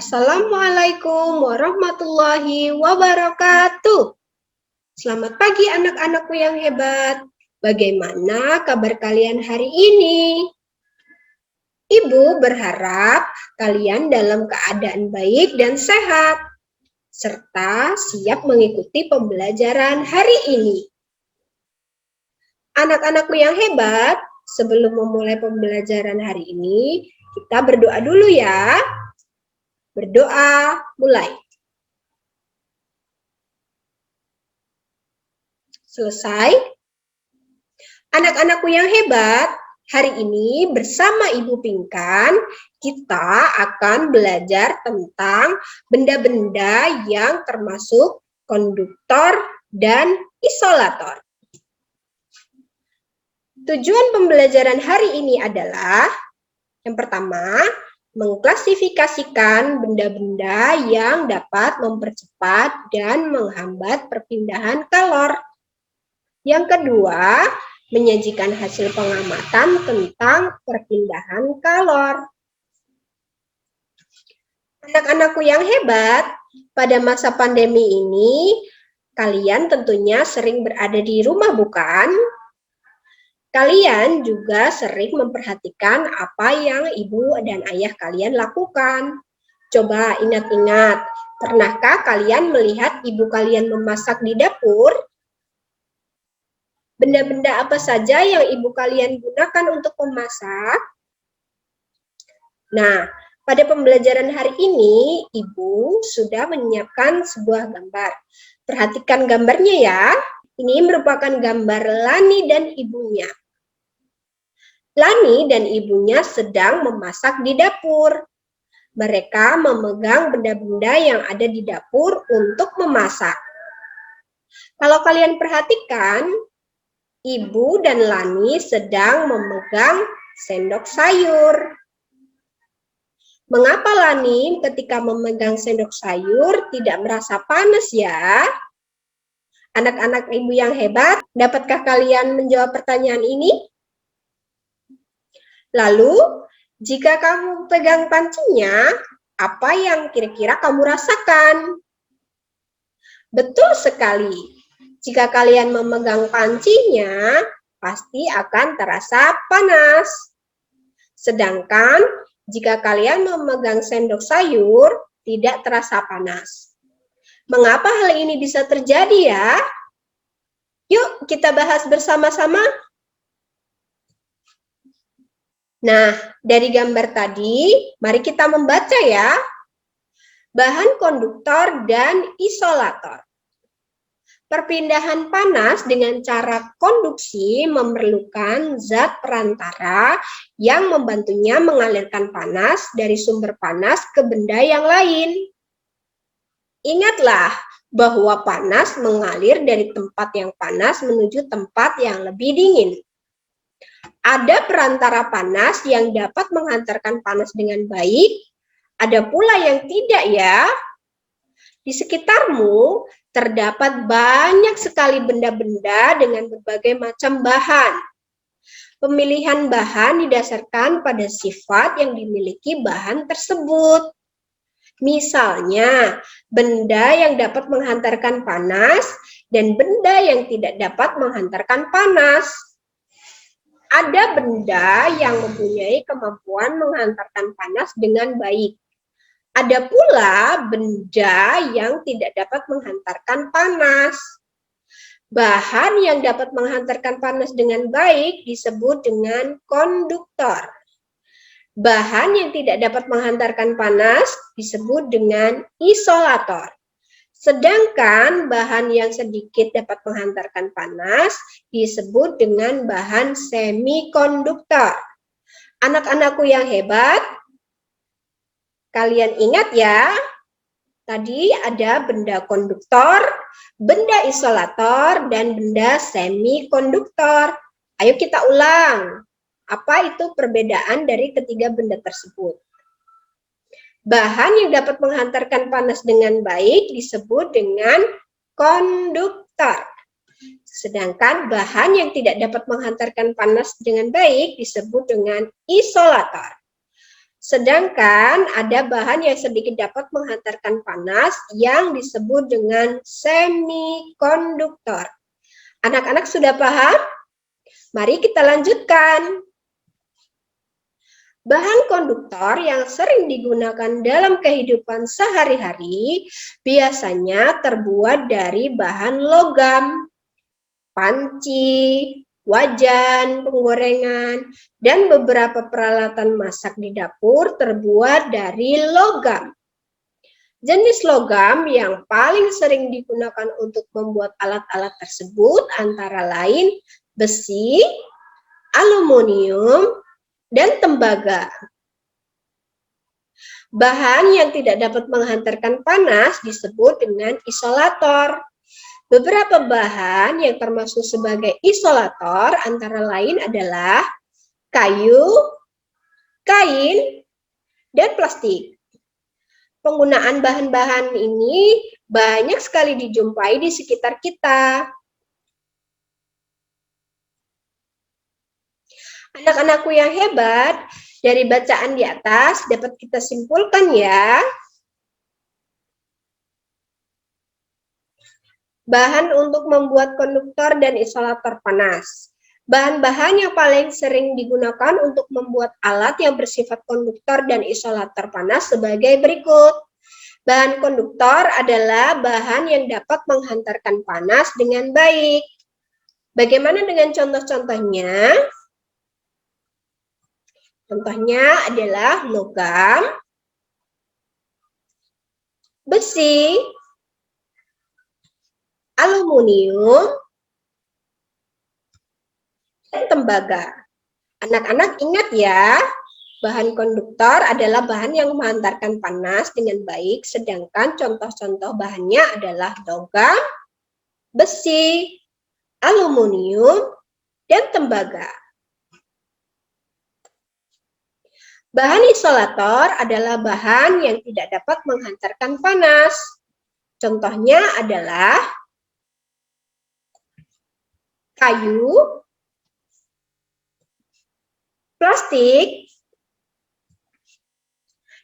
Assalamualaikum warahmatullahi wabarakatuh. Selamat pagi anak-anakku yang hebat. Bagaimana kabar kalian hari ini? Ibu berharap kalian dalam keadaan baik dan sehat, serta siap mengikuti pembelajaran hari ini. Anak-anakku yang hebat, sebelum memulai pembelajaran hari ini, kita berdoa dulu ya. Berdoa, mulai. Selesai. Anak-anakku yang hebat, hari ini bersama Ibu Pinkan, kita akan belajar tentang benda-benda yang termasuk konduktor dan isolator. Tujuan pembelajaran hari ini adalah, yang pertama, mengklasifikasikan benda-benda yang dapat mempercepat dan menghambat perpindahan kalor. Yang kedua, menyajikan hasil pengamatan tentang perpindahan kalor. Anak-anakku yang hebat, pada masa pandemi ini, kalian tentunya sering berada di rumah, bukan? Kalian juga sering memperhatikan apa yang ibu dan ayah kalian lakukan. Coba ingat-ingat, pernahkah kalian melihat ibu kalian memasak di dapur? Benda-benda apa saja yang ibu kalian gunakan untuk memasak? Nah, pada pembelajaran hari ini, ibu sudah menyiapkan sebuah gambar. Perhatikan gambarnya ya. Ini merupakan gambar Lani dan ibunya. Lani dan ibunya sedang memasak di dapur. Mereka memegang benda-benda yang ada di dapur untuk memasak. Kalau kalian perhatikan, ibu dan Lani sedang memegang sendok sayur. Mengapa Lani ketika memegang sendok sayur tidak merasa panas ya? Anak-anak ibu yang hebat, dapatkah kalian menjawab pertanyaan ini? Lalu, jika kamu pegang pancinya, apa yang kira-kira kamu rasakan? Betul sekali. Jika kalian memegang pancinya, pasti akan terasa panas. Sedangkan, jika kalian memegang sendok sayur, tidak terasa panas. Mengapa hal ini bisa terjadi ya? Yuk, kita bahas bersama-sama. Nah, dari gambar tadi, mari kita membaca ya. Bahan konduktor dan isolator. Perpindahan panas dengan cara konduksi memerlukan zat perantara yang membantunya mengalirkan panas dari sumber panas ke benda yang lain. Ingatlah bahwa panas mengalir dari tempat yang panas menuju tempat yang lebih dingin. Ada perantara panas yang dapat menghantarkan panas dengan baik, ada pula yang tidak ya. Di sekitarmu terdapat banyak sekali benda-benda dengan berbagai macam bahan. Pemilihan bahan didasarkan pada sifat yang dimiliki bahan tersebut. Misalnya, benda yang dapat menghantarkan panas dan benda yang tidak dapat menghantarkan panas. Ada benda yang mempunyai kemampuan menghantarkan panas dengan baik. Ada pula benda yang tidak dapat menghantarkan panas. Bahan yang dapat menghantarkan panas dengan baik disebut dengan konduktor. Bahan yang tidak dapat menghantarkan panas disebut dengan isolator. Sedangkan bahan yang sedikit dapat menghantarkan panas disebut dengan bahan semikonduktor. Anak-anakku yang hebat, kalian ingat ya, tadi ada benda konduktor, benda isolator, dan benda semikonduktor. Ayo kita ulang. Apa itu perbedaan dari ketiga benda tersebut? Bahan yang dapat menghantarkan panas dengan baik disebut dengan konduktor. Sedangkan bahan yang tidak dapat menghantarkan panas dengan baik disebut dengan isolator. Sedangkan ada bahan yang sedikit dapat menghantarkan panas yang disebut dengan semikonduktor. Anak-anak sudah paham? Mari kita lanjutkan. Bahan konduktor yang sering digunakan dalam kehidupan sehari-hari biasanya terbuat dari bahan logam, panci, wajan, penggorengan, dan beberapa peralatan masak di dapur terbuat dari logam. Jenis logam yang paling sering digunakan untuk membuat alat-alat tersebut antara lain besi, aluminium, dan tembaga. Bahan yang tidak dapat menghantarkan panas disebut dengan isolator. Beberapa bahan yang termasuk sebagai isolator antara lain adalah kayu, kain, dan plastik. Penggunaan bahan-bahan ini banyak sekali dijumpai di sekitar kita. Anak-anakku yang hebat, dari bacaan di atas dapat kita simpulkan ya. Bahan untuk membuat konduktor dan isolator panas. Bahan-bahan yang paling sering digunakan untuk membuat alat yang bersifat konduktor dan isolator panas sebagai berikut. Bahan konduktor adalah bahan yang dapat menghantarkan panas dengan baik. Bagaimana dengan contoh-contohnya? Contohnya adalah logam, besi, aluminium, dan tembaga. Anak-anak ingat ya, bahan konduktor adalah bahan yang menghantarkan panas dengan baik, sedangkan contoh-contoh bahannya adalah logam, besi, aluminium, dan tembaga. Bahan isolator adalah bahan yang tidak dapat menghantarkan panas. Contohnya adalah kayu, plastik,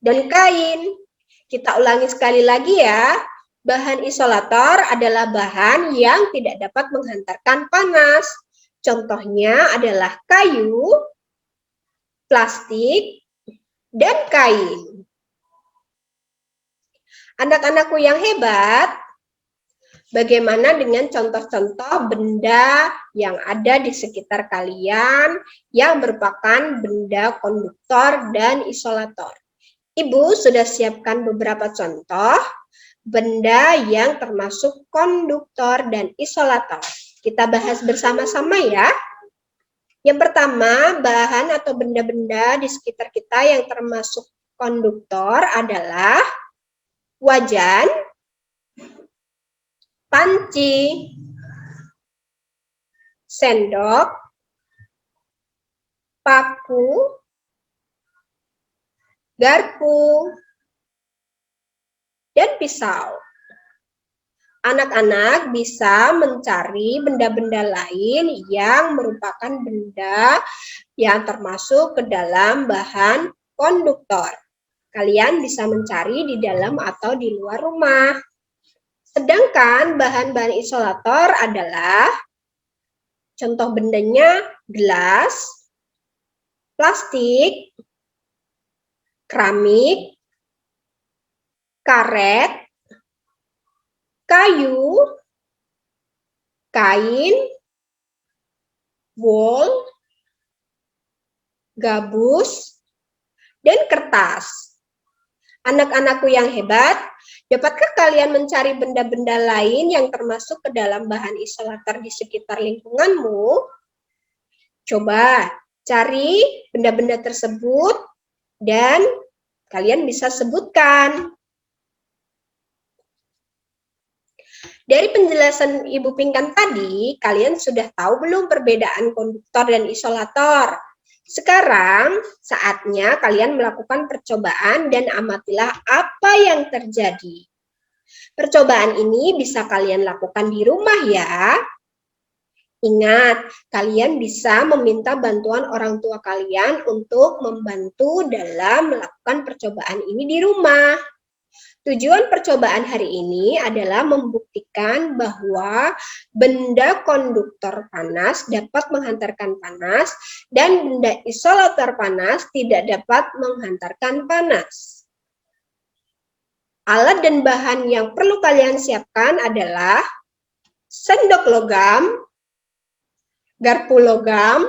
dan kain. Kita ulangi sekali lagi ya. Bahan isolator adalah bahan yang tidak dapat menghantarkan panas. Contohnya adalah kayu, plastik, dan kain. Anak-anakku yang hebat, bagaimana dengan contoh-contoh benda yang ada di sekitar kalian yang merupakan benda konduktor dan isolator? Ibu sudah siapkan beberapa contoh benda yang termasuk konduktor dan isolator. Kita bahas bersama-sama ya. Yang pertama, bahan atau benda-benda di sekitar kita yang termasuk konduktor adalah wajan, panci, sendok, paku, garpu, dan pisau. Anak-anak bisa mencari benda-benda lain yang merupakan benda yang termasuk ke dalam bahan konduktor. Kalian bisa mencari di dalam atau di luar rumah. Sedangkan bahan-bahan isolator adalah contoh bendanya gelas, plastik, keramik, karet, kayu, kain, wol, gabus, dan kertas. Anak-anakku yang hebat, dapatkah kalian mencari benda-benda lain yang termasuk ke dalam bahan isolator di sekitar lingkunganmu? Coba cari benda-benda tersebut dan kalian bisa sebutkan. Dari penjelasan Ibu Pinkan tadi, kalian sudah tahu belum perbedaan konduktor dan isolator? Sekarang saatnya kalian melakukan percobaan dan amatilah apa yang terjadi. Percobaan ini bisa kalian lakukan di rumah ya. Ingat, kalian bisa meminta bantuan orang tua kalian untuk membantu dalam melakukan percobaan ini di rumah. Tujuan percobaan hari ini adalah membuktikan bahwa benda konduktor panas dapat menghantarkan panas dan benda isolator panas tidak dapat menghantarkan panas. Alat dan bahan yang perlu kalian siapkan adalah sendok logam, garpu logam,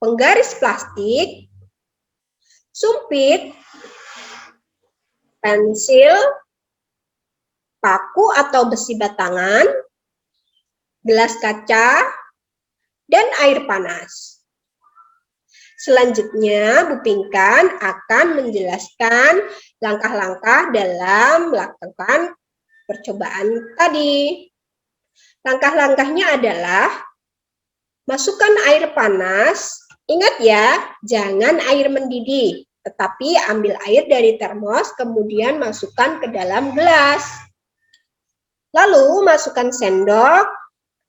penggaris plastik, sumpit, pensil, paku atau besi batangan, gelas kaca, dan air panas. Selanjutnya, Bu Pinkan akan menjelaskan langkah-langkah dalam melakukan percobaan tadi. Langkah-langkahnya adalah masukkan air panas. Ingat ya, jangan air mendidih, tetapi ambil air dari termos, kemudian masukkan ke dalam gelas. Lalu masukkan sendok,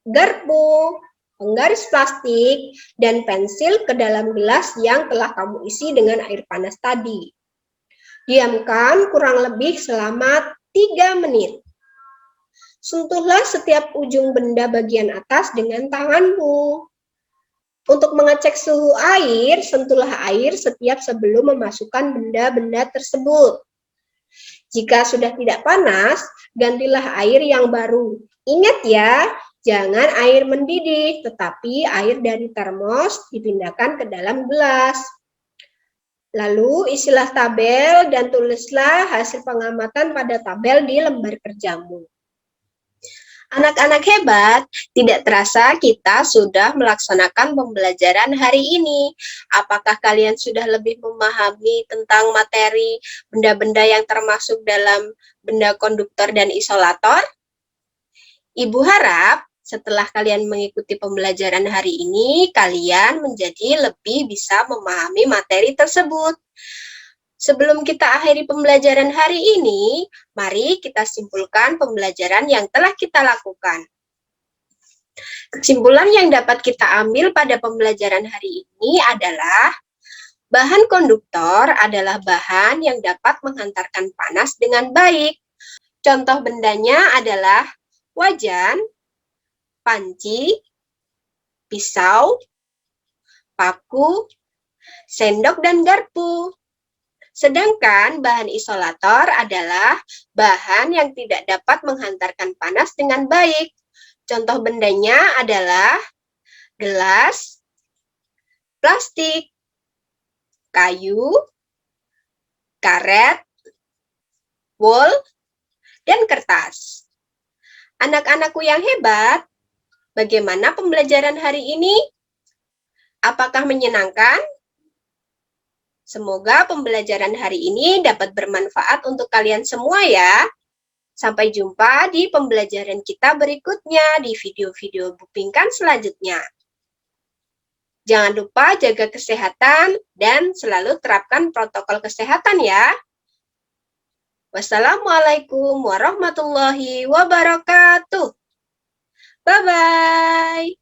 garpu, penggaris plastik, dan pensil ke dalam gelas yang telah kamu isi dengan air panas tadi. Diamkan kurang lebih selama 3 menit. Sentuhlah setiap ujung benda bagian atas dengan tanganmu. Untuk mengecek suhu air, sentuhlah air setiap sebelum memasukkan benda-benda tersebut. Jika sudah tidak panas, gantilah air yang baru. Ingat ya, jangan air mendidih, tetapi air dari termos dipindahkan ke dalam gelas. Lalu isilah tabel dan tulislah hasil pengamatan pada tabel di lembar kerjamu. Anak-anak hebat, tidak terasa kita sudah melaksanakan pembelajaran hari ini. Apakah kalian sudah lebih memahami tentang materi benda-benda yang termasuk dalam benda konduktor dan isolator? Ibu harap setelah kalian mengikuti pembelajaran hari ini, kalian menjadi lebih bisa memahami materi tersebut. Sebelum kita akhiri pembelajaran hari ini, mari kita simpulkan pembelajaran yang telah kita lakukan. Kesimpulan yang dapat kita ambil pada pembelajaran hari ini adalah bahan konduktor adalah bahan yang dapat menghantarkan panas dengan baik. Contoh bendanya adalah wajan, panci, pisau, paku, sendok, dan garpu. Sedangkan bahan isolator adalah bahan yang tidak dapat menghantarkan panas dengan baik. Contoh bendanya adalah gelas, plastik, kayu, karet, wol, dan kertas. Anak-anakku yang hebat, bagaimana pembelajaran hari ini? Apakah menyenangkan? Semoga pembelajaran hari ini dapat bermanfaat untuk kalian semua ya. Sampai jumpa di pembelajaran kita berikutnya di video-video Bu Pinkan selanjutnya. Jangan lupa jaga kesehatan dan selalu terapkan protokol kesehatan ya. Wassalamualaikum warahmatullahi wabarakatuh. Bye-bye.